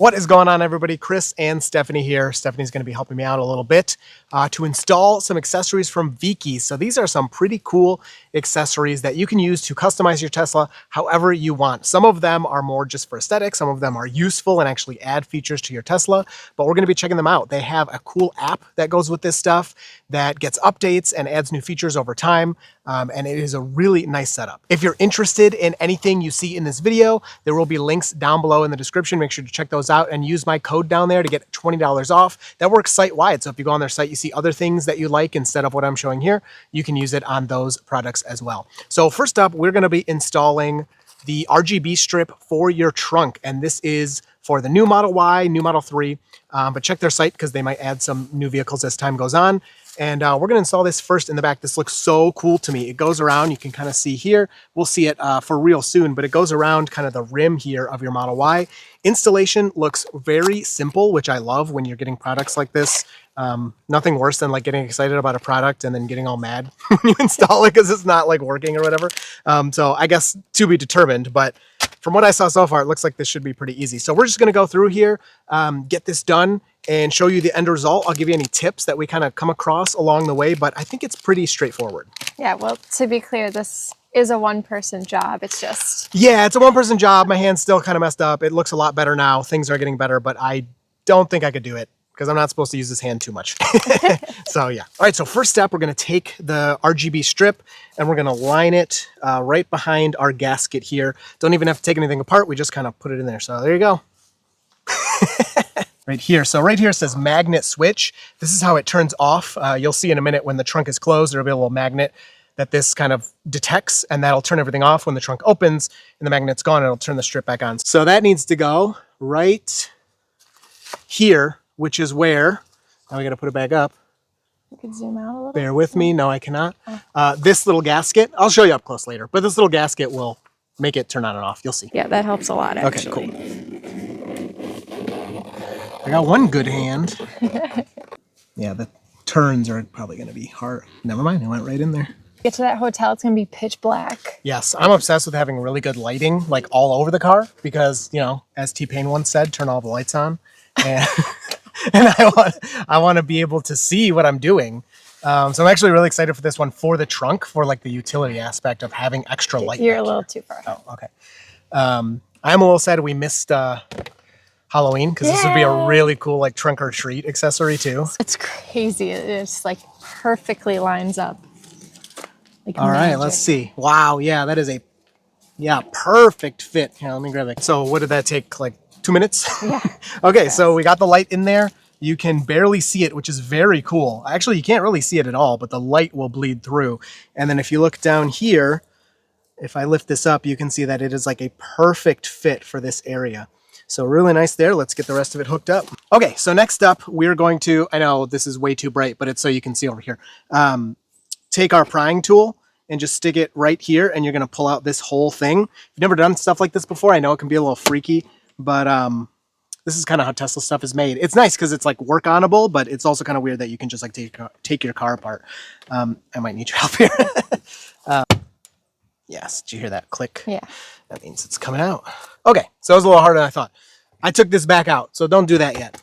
What is going on, everybody? Chris and Stephanie here. Stephanie's going to be helping me out a little bit to install some accessories from Viki. So these are some pretty cool accessories that you can use to customize your Tesla however you want. Some of them are more just for aesthetics. Some of them are useful and actually add features to your Tesla, but we're going to be checking them out. They have a cool app that goes with this stuff that gets updates and adds new features over time. And it is a really nice setup. If you're interested in anything you see in this video, there will be links down below in the description. Make sure to check those out and use my code down there to get $20 off. That works site-wide. So if you go on their site, you see other things that you like instead of what I'm showing here, you can use it on those products as well. So first up, we're going to be installing the RGB strip for your trunk. And this is for the new Model Y, new Model 3. But check their site because they might add some new vehicles as time goes on. And we're going to install this first in the back. This looks so cool to me. It goes around, you can kind of see here. We'll see it for real soon, but it goes around kind of the rim here of your Model Y. Installation looks very simple, which I love when you're getting products like this. Nothing worse than like getting excited about a product and then getting all mad when you install it because it's not like working or whatever. So I guess to be determined, but from what I saw so far, it looks like this should be pretty easy. So we're just going to go through here, get this done, and show you the end result. I'll give you any tips that we kind of come across along the way, but I think it's pretty straightforward. Yeah, well, to be clear, this is a one-person job. It's just... Yeah, it's a one-person job. My hand's still kind of messed up. It looks a lot better now. Things are getting better, but I don't think I could do it because I'm not supposed to use this hand too much. So yeah. All right, so first step, we're going to take the RGB strip and we're going to line it right behind our gasket here. Don't even have to take anything apart. We just kind of put it in there. So there you go. Right here. So right here it says magnet switch. This is how it turns off. You'll see in a minute when the trunk is closed, there'll be a little magnet that this kind of detects, and that'll turn everything off. When the trunk opens and the magnet's gone, it'll turn the strip back on. So that needs to go right here, which is where, now we got to put it back up. You could zoom out a little. Bear with me. No, I cannot. This little gasket, I'll show you up close later, but this little gasket will make it turn on and off. You'll see. Yeah, that helps a lot, actually. Okay, cool. I got one good hand. Yeah, the turns are probably going to be hard. Never mind, it went right in there. Get to that hotel, it's going to be pitch black. Yes, I'm obsessed with having really good lighting, like all over the car, because, you know, as T-Pain once said, turn all the lights on. And, and I want to be able to see what I'm doing. So I'm actually really excited for this one for the trunk, for like the utility aspect of having extra light. You're a little too far. Oh, okay. I'm a little sad we missed Halloween, because this would be a really cool like trunk or treat accessory too. It's crazy. It's like perfectly lines up. Like all right, let's see. Wow, yeah, that is a perfect fit. Here, let me grab it. So what did that take, like 2 minutes? Yeah. Okay, so we got the light in there. You can barely see it, which is very cool. Actually, you can't really see it at all, but the light will bleed through. And then if you look down here, if I lift this up, you can see that it is like a perfect fit for this area. So really nice there. Let's get the rest of it hooked up. Okay, so next up, we're going to, I know this is way too bright, but it's so you can see over here. Take our prying tool and just stick it right here, and you're gonna pull out this whole thing. If you've never done stuff like this before, I know it can be a little freaky, but this is kind of how Tesla stuff is made. It's nice because it's like work onable, but it's also kind of weird that you can just like take your car apart. I might need your help here. Yes, did you hear that click? Yeah. That means it's coming out. Okay, so it was a little harder than I thought. I took this back out, so don't do that yet.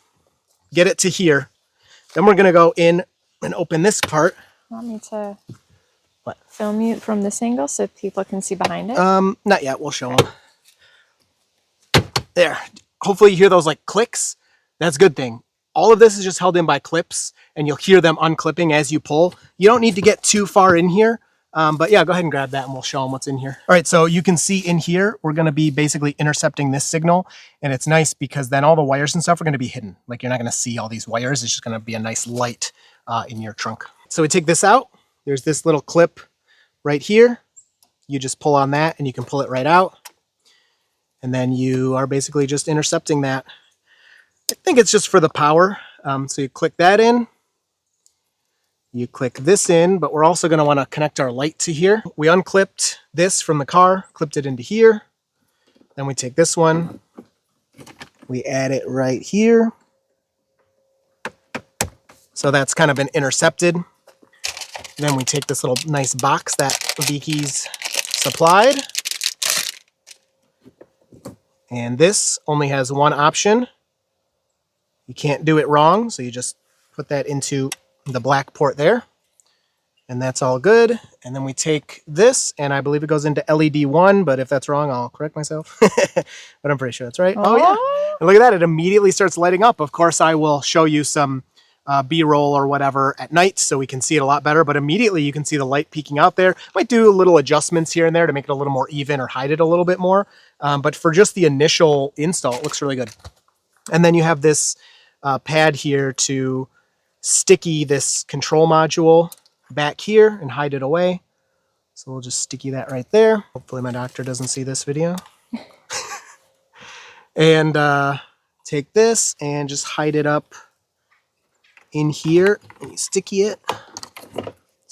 Get it to here. Then we're gonna go in and open this part. Want me to film you from this angle so people can see behind it? Not yet, we'll show them. There, hopefully you hear those like clicks. That's a good thing. All of this is just held in by clips, and you'll hear them unclipping as you pull. You don't need to get too far in here. But yeah, go ahead and grab that and we'll show them what's in here. All right, so you can see in here, we're going to be basically intercepting this signal. And it's nice because then all the wires and stuff are going to be hidden. Like you're not going to see all these wires. It's just going to be a nice light in your trunk. So we take this out. There's this little clip right here. You just pull on that and you can pull it right out. And then you are basically just intercepting that. I think it's just for the power. So you click that in. You click this in, but we're also going to want to connect our light to here. We unclipped this from the car, clipped it into here. Then we take this one, we add it right here. So that's kind of been intercepted. Then we take this little nice box that Viki's supplied. And this only has one option. You can't do it wrong, so you just put that into the black port there. And that's all good. And then we take this, and I believe it goes into LED 1, but if that's wrong, I'll correct myself. But I'm pretty sure that's right. Oh, yeah. And look at that. It immediately starts lighting up. Of course, I will show you some B-roll or whatever at night so we can see it a lot better. But immediately you can see the light peeking out there. Might do little adjustments here and there to make it a little more even or hide it a little bit more. But for just the initial install, it looks really good. And then you have this pad here to sticky this control module back here and hide it away. So we'll just sticky that right there. Hopefully my doctor doesn't see this video. And take this and just hide it up in here. And you sticky it.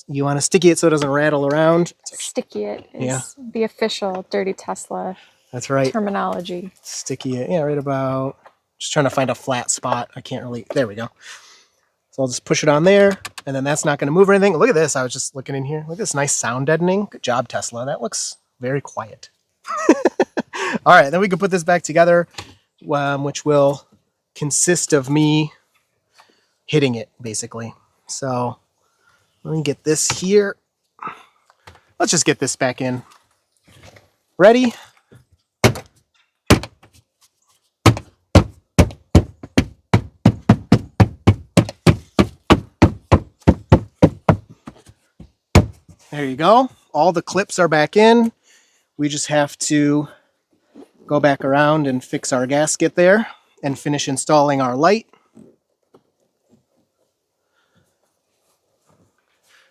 You want to sticky it so it doesn't rattle around. Sticky it is the official Dirty Tesla That's right. terminology. Sticky it. Yeah, right about. Just trying to find a flat spot. I can't really. There we go. So I'll just push it on there, and then that's not going to move or anything. Look at this. I was just looking in here. Look at this nice sound deadening. Good job, Tesla. That looks very quiet. All right, then we can put this back together, which will consist of me hitting it, basically. So let me get this here. Let's just get this back in. Ready? There you go. All the clips are back in. We just have to go back around and fix our gasket there and finish installing our light.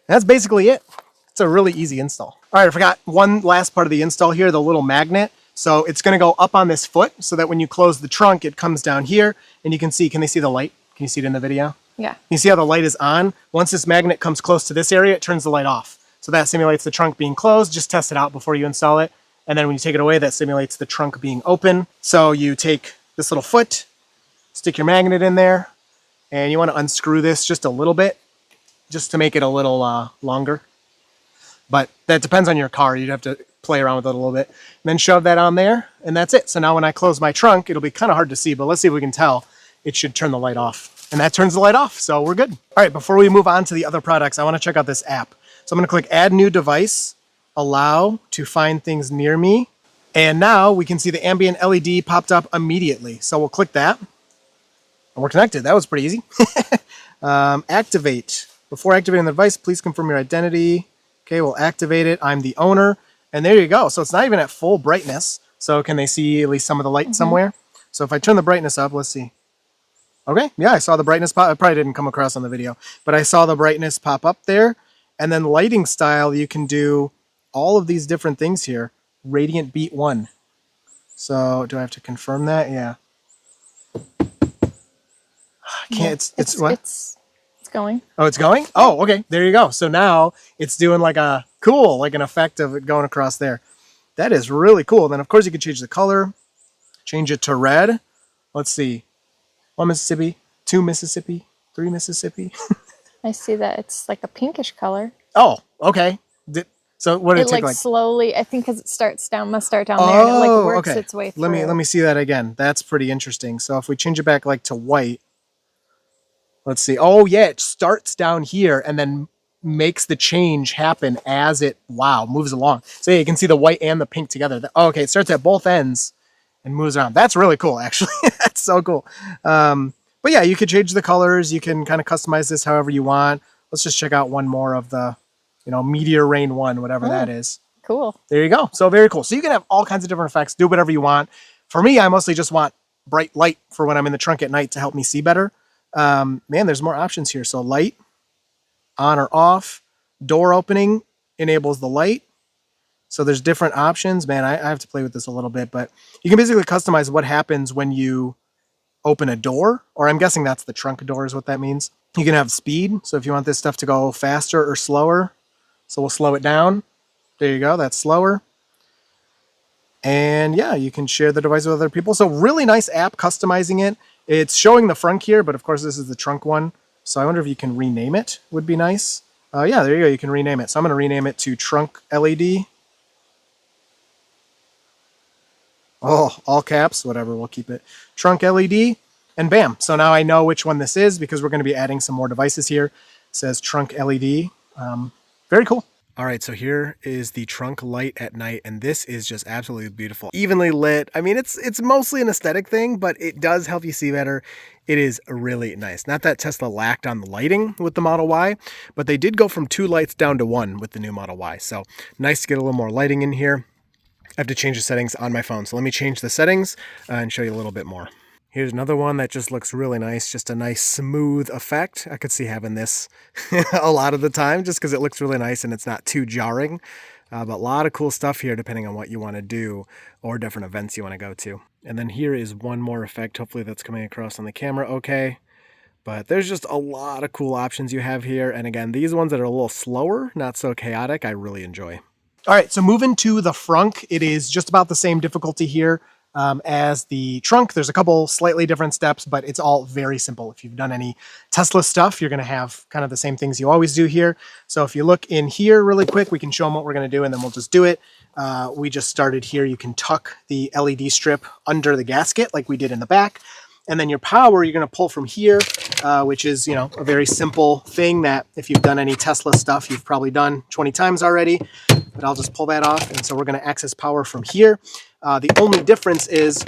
That's basically it. It's a really easy install. All right, I forgot one last part of the install here, the little magnet. So it's going to go up on this foot so that when you close the trunk, it comes down here and you can see, can they see the light? Can you see it in the video? Yeah. You see how the light is on? Once this magnet comes close to this area, it turns the light off. So that simulates the trunk being closed. Just test it out before you install it. And then when you take it away, that simulates the trunk being open. So you take this little foot, stick your magnet in there, and you want to unscrew this just a little bit, just to make it a little longer. But that depends on your car. You'd have to play around with it a little bit. And then shove that on there, and that's it. So now when I close my trunk, it'll be kind of hard to see, but let's see if we can tell. It should turn the light off. And that turns the light off, so we're good. All right, before we move on to the other products, I want to check out this app. So I'm going to click Add New Device, Allow to find things near me. And now we can see the ambient LED popped up immediately. So we'll click that. And we're connected. That was pretty easy. Activate. Before activating the device, please confirm your identity. Okay, we'll activate it. I'm the owner. And there you go. So it's not even at full brightness. So can they see at least some of the light somewhere? So if I turn the brightness up, let's see. Okay, yeah, I saw the brightness pop. It probably didn't come across on the video, but I saw the brightness pop up there. And then lighting style, you can do all of these different things here. Radiant Beat 1. So do I have to confirm that? Yeah. I can't. It's what? It's going. Oh, it's going? Oh, okay. There you go. So now it's doing like a cool, like an effect of it going across there. That is really cool. Then, of course, you can change the color. Change it to red. Let's see. 1 Mississippi, 2 Mississippi, 3 Mississippi. I see that it's like a pinkish color. Oh, okay. So what did it take like slowly, I think because it must start down there and it like works its way through. Let me see that again. That's pretty interesting. So if we change it back like to white, let's see. Oh yeah, it starts down here and then makes the change happen as it moves along. So yeah, you can see the white and the pink together. Oh, okay, it starts at both ends and moves around. That's really cool, actually. That's so cool. But yeah, you could change the colors. You can kind of customize this however you want. Let's just check out one more of the, Meteor Rain 1, whatever that is. Cool. There you go. So very cool. So you can have all kinds of different effects, do whatever you want. For me, I mostly just want bright light for when I'm in the trunk at night to help me see better. Man, there's more options here. So light, on or off, door opening enables the light. So there's different options. Man, I have to play with this a little bit, but you can basically customize what happens when you open a door, or I'm guessing that's the trunk door is what that means. You can have speed. So if you want this stuff to go faster or slower, so we'll slow it down. There you go. That's slower. And yeah, you can share the device with other people. So really nice app, customizing it. It's showing the frunk here, but of course this is the trunk one. So I wonder if you can rename it, would be nice. Yeah, there you go. You can rename it. So I'm going to rename it to Trunk LED. Oh, all caps, whatever. We'll keep it. Trunk LED. And bam. So now I know which one this is because we're going to be adding some more devices here. It says trunk LED. Very cool. All right, so here is the trunk light at night, and this is just absolutely beautiful. Evenly lit. I mean, it's mostly an aesthetic thing, but it does help you see better. It is really nice. Not that Tesla lacked on the lighting with the Model Y, but they did go from 2 lights down to 1 with the new Model Y. So nice to get a little more lighting in here. I have to change the settings on my phone. So let me change the settings and show you a little bit more. Here's another one that just looks really nice. Just a nice smooth effect. I could see having this a lot of the time just because it looks really nice and it's not too jarring. But a lot of cool stuff here depending on what you want to do or different events you want to go to. And then here is one more effect. Hopefully that's coming across on the camera okay. But there's just a lot of cool options you have here. And again, these ones that are a little slower, not so chaotic, I really enjoy. All right, so moving to the Frunk, it is just about the same difficulty here as the trunk. There's a couple slightly different steps, but it's all very simple. If you've done any Tesla stuff, you're going to have kind of the same things you always do here. So if you look in here really quick, we can show them what we're going to do, and then we'll just do it. We just started here. You can tuck the LED strip under the gasket like we did in the back. And then your power, you're going to pull from here, which is, a very simple thing that if you've done any Tesla stuff, you've probably done 20 times already. But I'll just pull that off. And so we're going to access power from here. The only difference is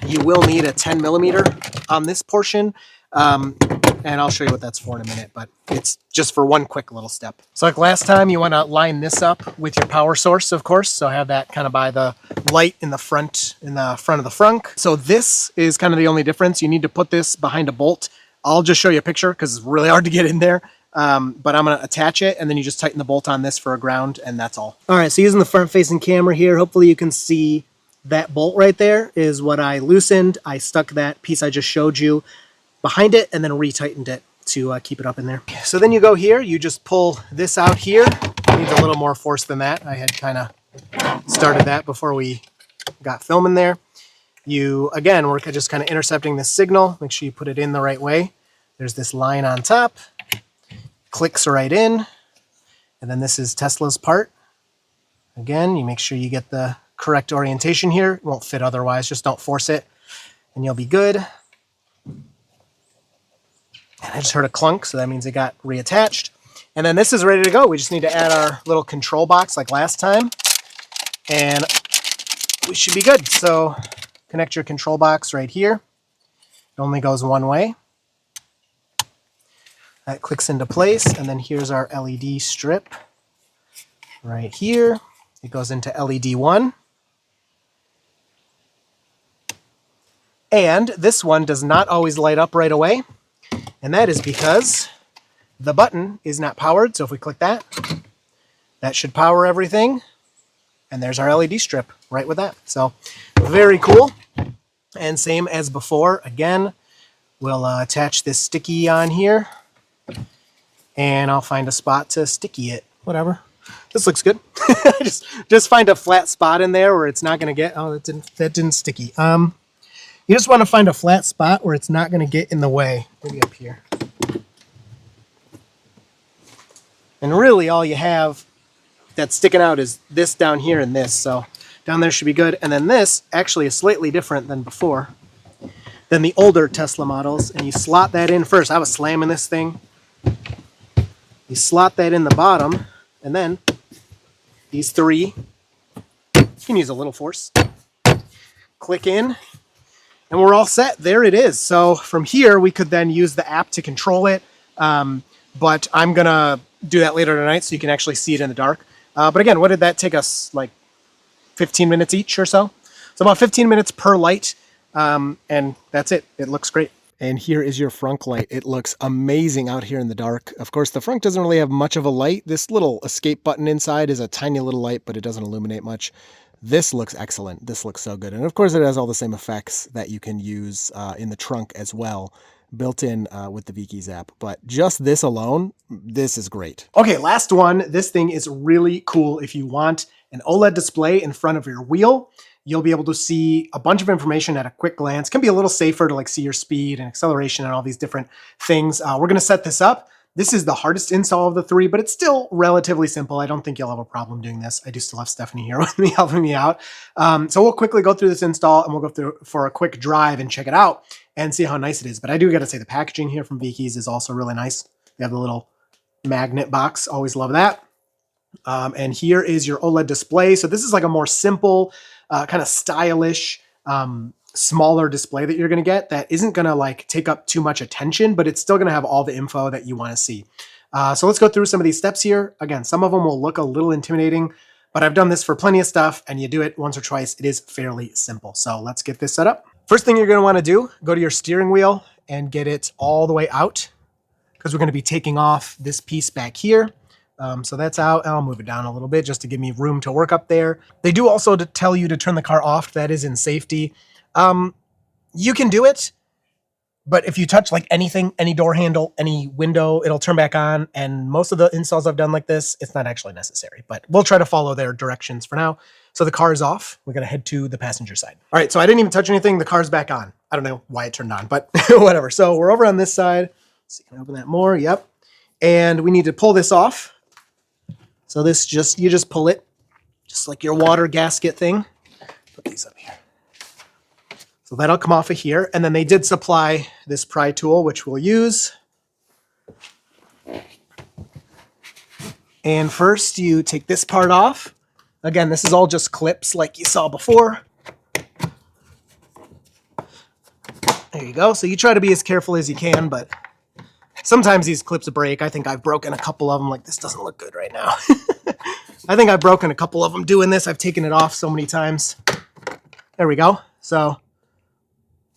you will need a 10 millimeter on this portion. And I'll show you what that's for in a minute, but it's just for one quick little step. So like last time, you want to line this up with your power source, of course. So have that kind of by the light in the front of the Frunk. So this is kind of the only difference. You need to put this behind a bolt. I'll just show you a picture because it's really hard to get in there. But I'm going to attach it, and then you just tighten the bolt on this for a ground, and that's all. All right, so using the front-facing camera here, hopefully you can see that bolt right there is what I loosened. I stuck that piece I just showed you behind it and then retightened it to keep it up in there. So then you go here, you just pull this out here. It needs a little more force than that. I had kind of started that before we got filming there. You, again, we're just kind of intercepting this signal. Make sure you put it in the right way. There's this line on top. Clicks right in. And then this is Tesla's part. Again, you make sure you get the correct orientation here. It won't fit otherwise. Just don't force it and you'll be good. And I just heard a clunk, so that means it got reattached. And then this is ready to go. We just need to add our little control box like last time. And we should be good. So connect your control box right here. It only goes one way. That clicks into place. And then here's our LED strip right here. It goes into LED 1. And this one does not always light up right away. And that is because the button is not powered. So if we click that, that should power everything. And there's our LED strip right with that. So very cool. And same as before, again, we'll attach this sticky on here. And I'll find a spot to sticky it. Whatever. This looks good. just find a flat spot in there where it's not going to get... Oh, that didn't sticky. You just want to find a flat spot where it's not going to get in the way. Maybe up here. And really all you have that's sticking out is this down here and this. So down there should be good. And then this actually is slightly different than before, than the older Tesla models. And you slot that in first. I was slamming this thing. You slot that in the bottom, and then these three, you can use a little force, click in, and we're all set. There it is. So from here, we could then use the app to control it, but I'm going to do that later tonight so you can actually see it in the dark. But again, what did that take us, like 15 minutes each or so? So about 15 minutes per light, and that's it. It looks great. And here is your Frunk Light. It looks amazing out here in the dark. Of course, the Frunk doesn't really have much of a light. This little escape button inside is a tiny little light, but it doesn't illuminate much. This looks excellent. This looks so good. And of course, it has all the same effects that you can use in the trunk as well, built in with the VKeys app. But just this alone, this is great. Okay, last one. This thing is really cool. If you want an OLED display in front of your wheel, you'll be able to see a bunch of information at a quick glance. It can be a little safer to like see your speed and acceleration and all these different things. We're going to set this up. This is the hardest install of the three, but it's still relatively simple. I don't think you'll have a problem doing this. I do still have Stephanie here with me helping me out. So we'll quickly go through this install and we'll go through for a quick drive and check it out and see how nice it is. But I do got to say the packaging here from Viki's is also really nice. They have the little magnet box. Always love that. And here is your OLED display. So this is like a more simple, kind of stylish, smaller display that you're going to get that isn't going to like take up too much attention, but it's still going to have all the info that you want to see. So let's go through some of these steps here. Again, some of them will look a little intimidating, but I've done this for plenty of stuff, and you do it once or twice. It is fairly simple. So let's get this set up. First thing you're going to want to do, go to your steering wheel and get it all the way out, because we're going to be taking off this piece back here. So that's out. I'll move it down a little bit just to give me room to work up there. They do also tell you to turn the car off. That is in safety. You can do it, but if you touch like anything, any door handle, any window, it'll turn back on. And most of the installs I've done like this, it's not actually necessary, but we'll try to follow their directions for now. So the car is off. We're going to head to the passenger side. All right. So I didn't even touch anything. The car's back on. I don't know why it turned on, but whatever. So we're over on this side. Let's see, can I open that more? Yep. And we need to pull this off. So this you just pull it just like your water gasket thing. Put these up here. So that'll come off of here. And then they did supply this pry tool, which we'll use. And first you take this part off. Again, this is all just clips like you saw before. There you go. So you try to be as careful as you can, but sometimes these clips break. I think I've broken a couple of them. Like, this doesn't look good right now. I think I've broken a couple of them doing this. I've taken it off so many times. There we go. So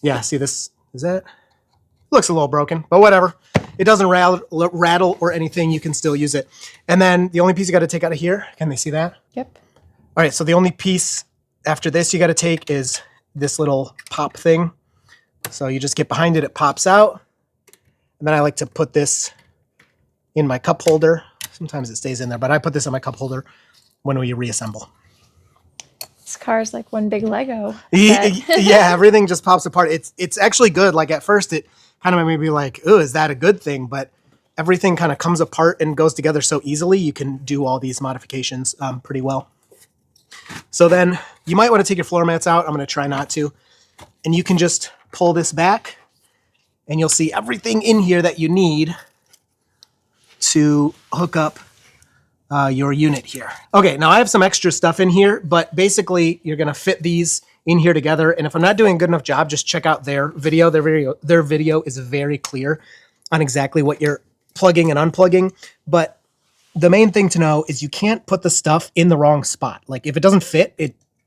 yeah, see this, is that? It looks a little broken, but whatever. It doesn't rattle or anything. You can still use it. And then the only piece you got to take out of here, can they see that? Yep. All right, so the only piece after this you got to take is this little pop thing. So you just get behind it, it pops out. And then I like to put this in my cup holder. Sometimes it stays in there, but I put this in my cup holder when we reassemble. This car is like one big Lego. Yeah, everything just pops apart. It's actually good. Like at first it kind of made me like, oh, is that a good thing? But everything kind of comes apart and goes together so easily. You can do all these modifications pretty well. So then you might want to take your floor mats out. I'm going to try not to. And you can just pull this back and you'll see everything in here that you need to hook up your unit here. Okay, now I have some extra stuff in here, but basically you're going to fit these in here together. And if I'm not doing a good enough job, just check out their video. Their video is very clear on exactly what you're plugging and unplugging. But the main thing to know is you can't put the stuff in the wrong spot. Like if it doesn't fit,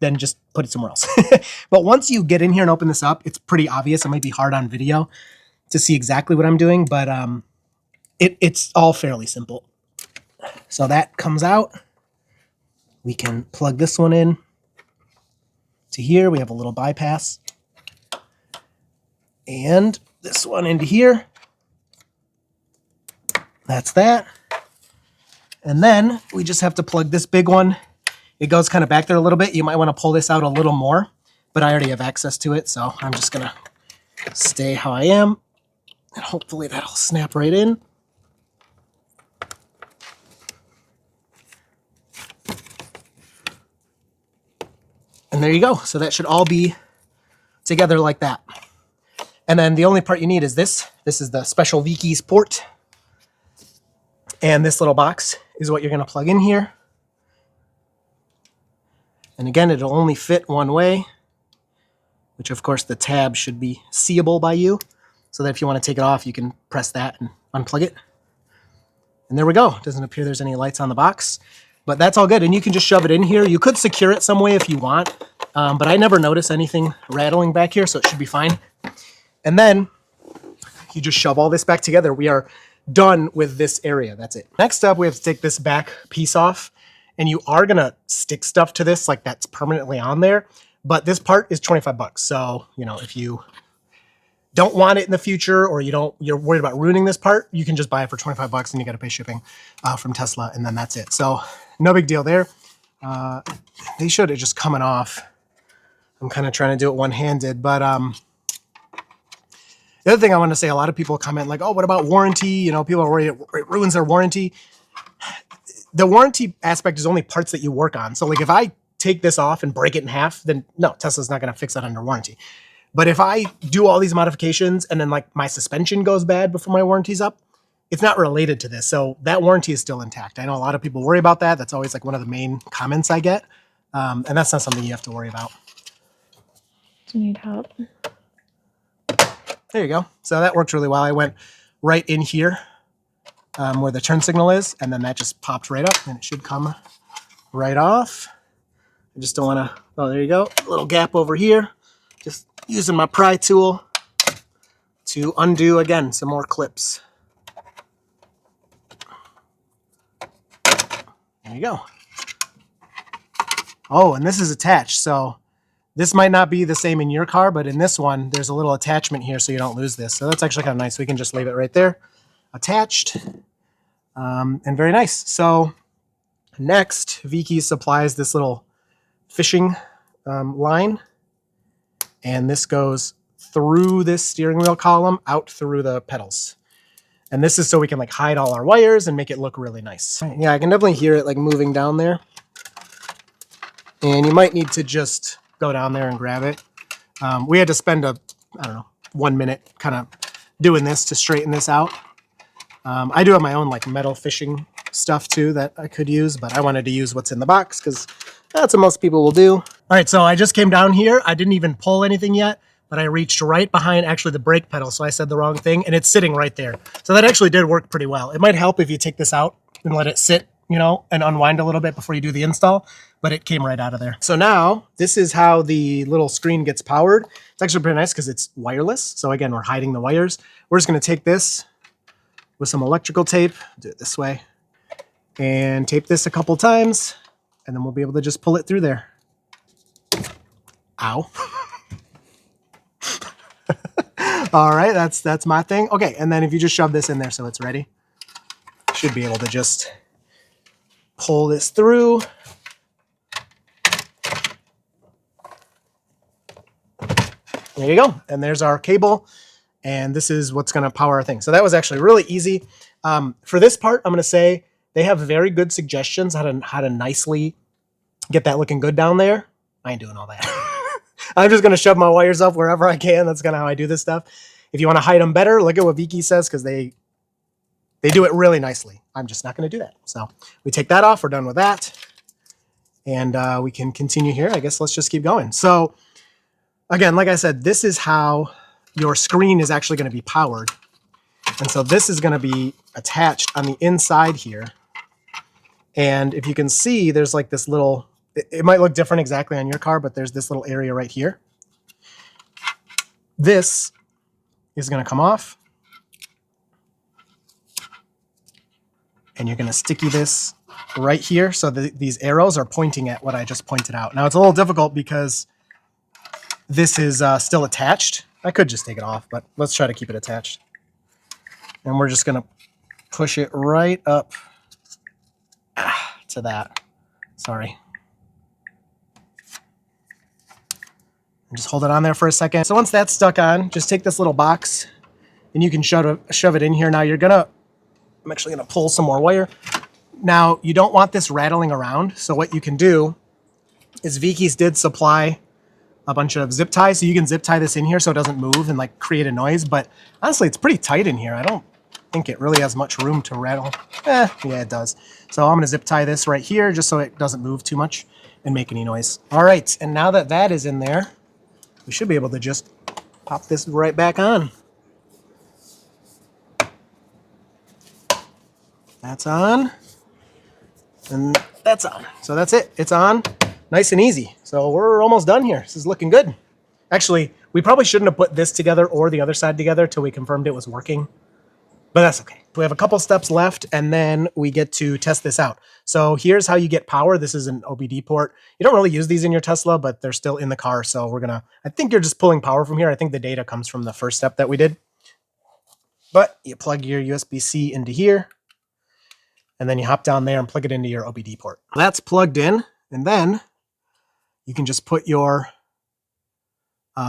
then just put it somewhere else. But once you get in here and open this up, it's pretty obvious. It might be hard on video to see exactly what I'm doing, but it's all fairly simple. So that comes out. We can plug this one in to here. We have a little bypass. And this one into here. That's that. And then we just have to plug this big one. It goes kind of back there a little bit. You might want to pull this out a little more, but I already have access to it, so I'm just going to stay how I am. And hopefully that'll snap right in. And there you go. So that should all be together like that. And then the only part you need is this. This is the special Viki's port. And this little box is what you're going to plug in here. And again, it'll only fit one way, which of course the tab should be seeable by you. So that if you want to take it off, you can press that and unplug it. And there we go. It doesn't appear there's any lights on the box. But that's all good, and you can just shove it in here. You could secure it some way if you want, but I never notice anything rattling back here, so it should be fine. And then you just shove all this back together. We are done with this area. That's it. Next up, we have to take this back piece off, and you are going to stick stuff to this like that's permanently on there, but this part is 25 bucks. So, you know, if you don't want it in the future or you're worried about ruining this part, you can just buy it for 25 bucks and you got to pay shipping from Tesla, and then that's it. So no big deal there. They showed it just coming off. I'm kind of trying to do it one-handed, but The other thing I want to say, a lot of people comment like, oh, what about warranty? You know, people are worried it ruins their warranty. The warranty aspect is only parts that you work on. So like if I take this off and break it in half, then no, Tesla's not going to fix that under warranty. But if I do all these modifications and then like my suspension goes bad before my warranty's up, it's not related to this. So that warranty is still intact. I know a lot of people worry about that. That's always like one of the main comments I get. And that's not something you have to worry about. Do you need help? There you go. So that worked really well. I went right in here where the turn signal is, and then that just popped right up, and it should come right off. I just don't want to, oh, there you go. A little gap over here. Just using my pry tool to undo, again, some more clips. There you go. Oh, and this is attached, so this might not be the same in your car, but in this one, there's a little attachment here so you don't lose this. So that's actually kind of nice. We can just leave it right there, attached, and very nice. So next, Viki supplies this little fishing line, and this goes through this steering wheel column out through the pedals. And this is so we can like hide all our wires and make it look really nice. Yeah, I can definitely hear it like moving down there. And you might need to just go down there and grab it. We had to spend I don't know, 1 minute kind of doing this to straighten this out. I do have my own like metal fishing stuff too that I could use, but I wanted to use what's in the box because that's what most people will do. All right, so I just came down here. I didn't even pull anything yet, but I reached right behind actually the brake pedal, so I said the wrong thing, and it's sitting right there. So that actually did work pretty well. It might help if you take this out and let it sit, you know, and unwind a little bit before you do the install, but it came right out of there. So now this is how the little screen gets powered. It's actually pretty nice because it's wireless. So again, we're hiding the wires. We're just going to take this with some electrical tape, do it this way, and tape this a couple times, and then we'll be able to just pull it through there. Ow. All right, that's my thing. Okay, and then if you just shove this in there so it's ready, should be able to just pull this through. There you go. And there's our cable. And this is what's going to power our thing. So that was actually really easy. For this part, I'm going to say they have very good suggestions how to nicely get that looking good down there. I ain't doing all that. I'm just going to shove my wires up wherever I can. That's kind of how I do this stuff. If you want to hide them better, look at what Viki says because they do it really nicely. I'm just not going to do that. So we take that off. We're done with that. And we can continue here. I guess let's just keep going. So again, like I said, this is how your screen is actually going to be powered. And so this is going to be attached on the inside here. And if you can see, there's like this little, it might look different exactly on your car, but there's this little area right here. This is going to come off. And you're going to sticky this right here. So these arrows are pointing at what I just pointed out. Now it's a little difficult because this is still attached. I could just take it off, but let's try to keep it attached. And we're just going to push it right up to that. Sorry. And just hold it on there for a second. So once that's stuck on, just take this little box and you can shove it in here. Now I'm actually going to pull some more wire. Now you don't want this rattling around. So what you can do is Viki's did supply a bunch of zip ties, so you can zip tie this in here so it doesn't move and like create a noise. But honestly, it's pretty tight in here. I don't think it really has much room to rattle. Yeah, it does. So I'm gonna zip tie this right here just so it doesn't move too much and make any noise. All right, and now that that is in there, we should be able to just pop this right back on. That's on, and that's on. So that's it, it's on. Nice and easy. So we're almost done here. This is looking good. Actually, we probably shouldn't have put this together or the other side together till we confirmed it was working, but that's okay. We have a couple steps left and then we get to test this out. So here's how you get power. This is an OBD port. You don't really use these in your Tesla, but they're still in the car. So I think you're just pulling power from here. I think the data comes from the first step that we did, but you plug your USB-C into here and then you hop down there and plug it into your OBD port. That's plugged in, and then you can just put your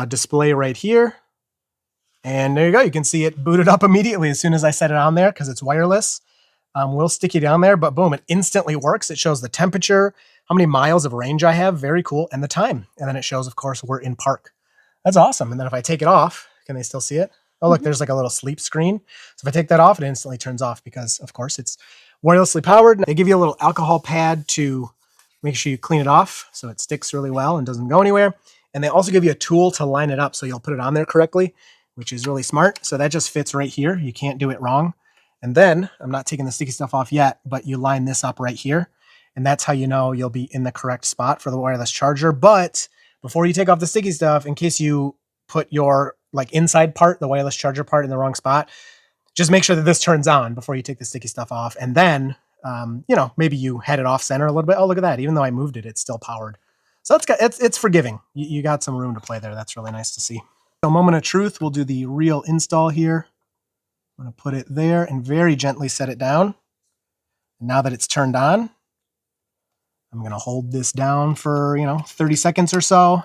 display right here And there you go. You can see it booted up immediately as soon as I set it on there because it's wireless. We'll stick you down there, but boom, it instantly works. It shows the temperature, how many miles of range I have, very cool, and the time. And then it shows, of course, we're in park. That's awesome. And then if I take it off, can they still see it? Oh, look, there's like a little sleep screen. So if I take that off, it instantly turns off because, of course, it's wirelessly powered. They give you a little alcohol pad to make sure you clean it off so it sticks really well and doesn't go anywhere. And they also give you a tool to line it up so you'll put it on there correctly, which is really smart. So that just fits right here. You can't do it wrong. And then, I'm not taking the sticky stuff off yet, but you line this up right here. And that's how you know you'll be in the correct spot for the wireless charger. But before you take off the sticky stuff, in case you put your like inside part, the wireless charger part, in the wrong spot, just make sure that this turns on before you take the sticky stuff off. And then, maybe you head it off center a little bit. Oh, look at that. Even though I moved it, it's still powered. So it's forgiving. You got some room to play there. That's really nice to see. So moment of truth, we'll do the real install here. I'm going to put it there and very gently set it down. And now that it's turned on, I'm going to hold this down for, 30 seconds or so.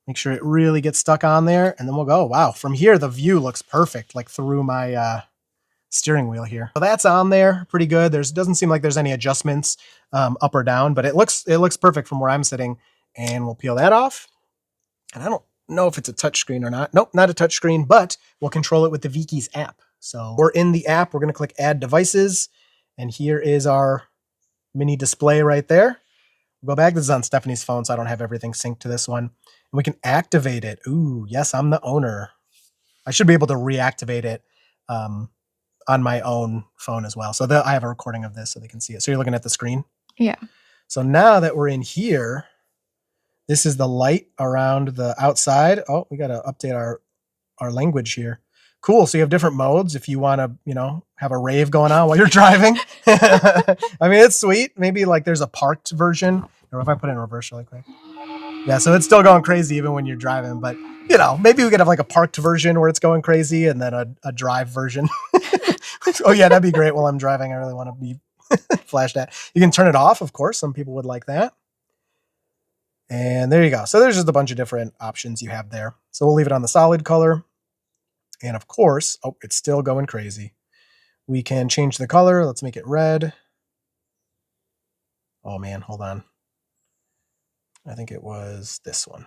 Make sure it really gets stuck on there, and then we'll go. Wow, from here, the view looks perfect, like through my steering wheel here. So that's on there, pretty good. Doesn't seem like there's any adjustments up or down, but it looks perfect from where I'm sitting. And we'll peel that off. And I don't know if it's a touchscreen or not. Nope, not a touchscreen, but we'll control it with the Vikis app. So we're in the app. We're going to click Add Devices, and here is our mini display right there. We'll go back. This is on Stephanie's phone, so I don't have everything synced to this one. And we can activate it. Ooh, yes, I'm the owner. I should be able to reactivate it on my own phone as well. So I have a recording of this so they can see it. So you're looking at the screen? Yeah. So now that we're in here, this is the light around the outside. Oh, we got to update our language here. Cool. So you have different modes if you want to, have a rave going on while you're driving. I mean, it's sweet. Maybe like there's a parked version. Or if I put it in reverse really quick. Yeah, so it's still going crazy even when you're driving. But, maybe we could have like a parked version where it's going crazy and then a drive version. Oh, yeah, that'd be great while I'm driving. I really want to be flashed at. You can turn it off, of course. Some people would like that. And there you go. So there's just a bunch of different options you have there. So we'll leave it on the solid color. And of course, oh, it's still going crazy. We can change the color. Let's make it red. Oh man, hold on. I think it was this one.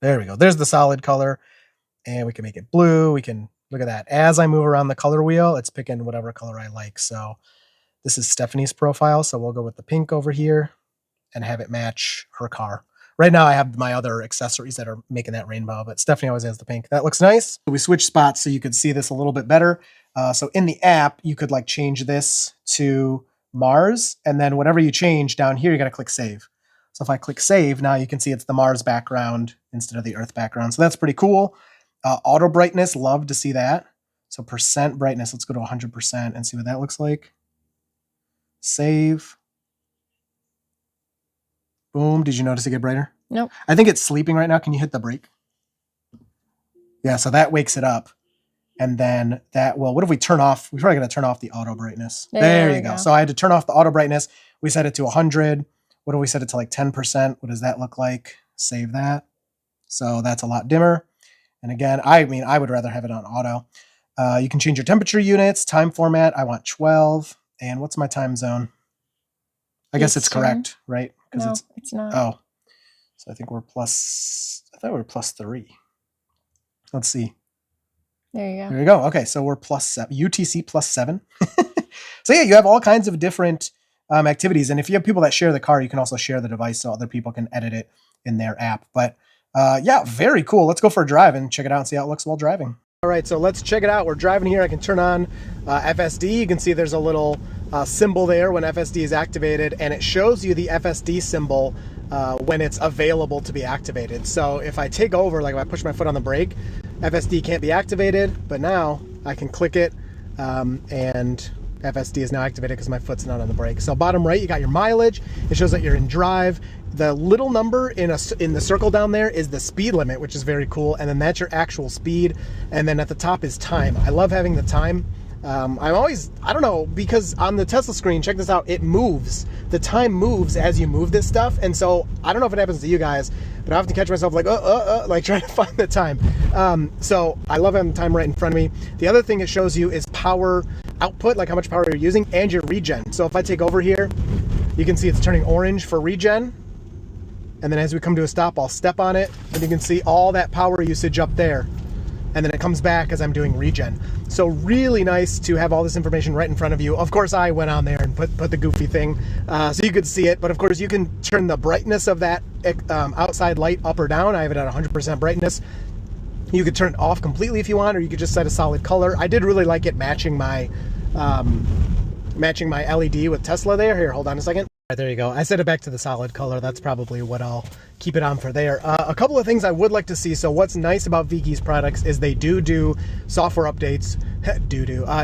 There we go. There's the solid color. And we can make it blue. We can, look at that. As I move around the color wheel, it's picking whatever color I like. So this is Stephanie's profile. So we'll go with the pink over here and have it match her car. Right now I have my other accessories that are making that rainbow, but Stephanie always has the pink. That looks nice. We switched spots so you could see this a little bit better. So in the app, you could like change this to Mars, and then whatever you change down here, you got to click save. So if I click save, now you can see it's the Mars background instead of the Earth background. So that's pretty cool. Auto brightness, love to see that. So percent brightness, let's go to 100% and see what that looks like. Save. Boom. Did you notice it get brighter? Nope. I think it's sleeping right now. Can you hit the brake? Yeah, so that wakes it up. And then what if we turn off? We're probably going to turn off the auto brightness. There you go. So I had to turn off the auto brightness. We set it to 100. What if we set it to like 10%? What does that look like? Save that. So that's a lot dimmer. And again, I would rather have it on auto. You can change your temperature units, time format. I want 12. And what's my time zone? I guess it's correct, right? No, it's not. Oh, so I think we're plus, I thought we were +3. Let's see. There you go. There you go. Okay, so we're +7, UTC +7. So yeah, you have all kinds of different activities. And if you have people that share the car, you can also share the device so other people can edit it in their app. But yeah, very cool. Let's go for a drive and check it out and see how it looks while driving. All right, so let's check it out. We're driving here. I can turn on FSD. You can see there's a little symbol there when FSD is activated, and it shows you the FSD symbol when it's available to be activated. So if I take over, like if I push my foot on the brake, FSD can't be activated, but now I can click it and FSD is now activated because my foot's not on the brake. So bottom right, you got your mileage. It shows that you're in drive, the little number in the circle down there is the speed limit, which is very cool. And then that's your actual speed. And then at the top is time. I love having the time. I don't know, because on the Tesla screen, check this out, it moves. The time moves as you move this stuff. And so I don't know if it happens to you guys, but I often catch myself like, like trying to find the time. So I love having the time right in front of me. The other thing it shows you is power output, like how much power you're using, and your regen. So if I take over here, you can see it's turning orange for regen. And then as we come to a stop, I'll step on it, and you can see all that power usage up there. And then it comes back as I'm doing regen. So really nice to have all this information right in front of you. Of course, I went on there and put the goofy thing so you could see it. But of course, you can turn the brightness of that outside light up or down. I have it at 100% brightness. You could turn it off completely if you want, or you could just set a solid color. I did really like it matching my LED with Tesla there. Here, hold on a second. All right, there you go. I set it back to the solid color. That's probably what I'll keep it on for there. A couple of things I would like to see. So what's nice about Viki's products is they do software updates.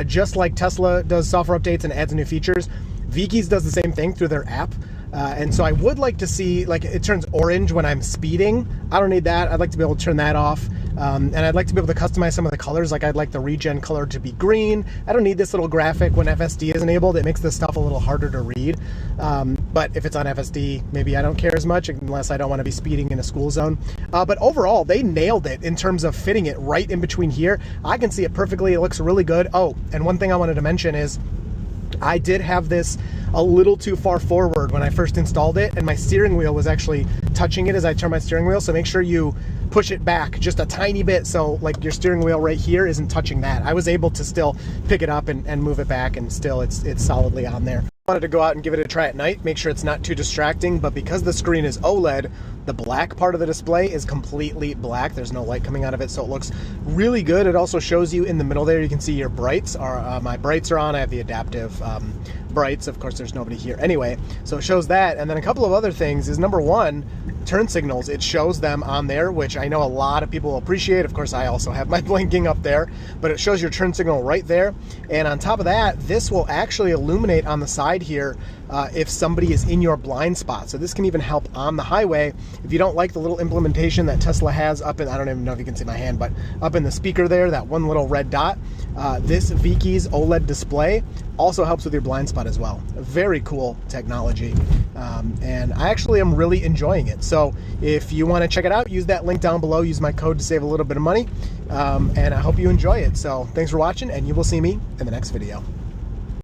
Just like Tesla does software updates and adds new features, Viki's does the same thing through their app. And so I would like to see, like, it turns orange when I'm speeding. I don't need that. I'd like to be able to turn that off. And I'd like to be able to customize some of the colors. Like, I'd like the regen color to be green. I don't need this little graphic when FSD is enabled. It makes this stuff a little harder to read. But if it's on FSD, maybe I don't care as much unless I don't want to be speeding in a school zone. But overall, they nailed it in terms of fitting it right in between here. I can see it perfectly. It looks really good. Oh, and one thing I wanted to mention is I did have this a little too far forward when I first installed it, and my steering wheel was actually touching it as I turn my steering wheel. So make sure you push it back just a tiny bit so like your steering wheel right here isn't touching that. I was able to still pick it up and move it back, and still it's solidly on there. I wanted to go out and give it a try at night, make sure it's not too distracting, but because the screen is OLED, the black part of the display is completely black. There's no light coming out of it, so it looks really good. It also shows you in the middle there, you can see your brights are, my brights are on. I have the adaptive brights. Of course, there's nobody here anyway, so it shows that. And then a couple of other things is, number one, turn signals. It shows them on there, which I know a lot of people will appreciate. Of course, I also have my blinking up there, but it shows your turn signal right there. And on top of that, this will actually illuminate on the side here if somebody is in your blind spot. So this can even help on the highway. If you don't like the little implementation that Tesla has up in, I don't even know if you can see my hand, but up in the speaker there, that one little red dot, this Viki's OLED display also helps with your blind spot as well. Very cool technology. And I actually am really enjoying it. So if you want to check it out, use that link down below, use my code to save a little bit of money. And I hope you enjoy it. So thanks for watching, and you will see me in the next video.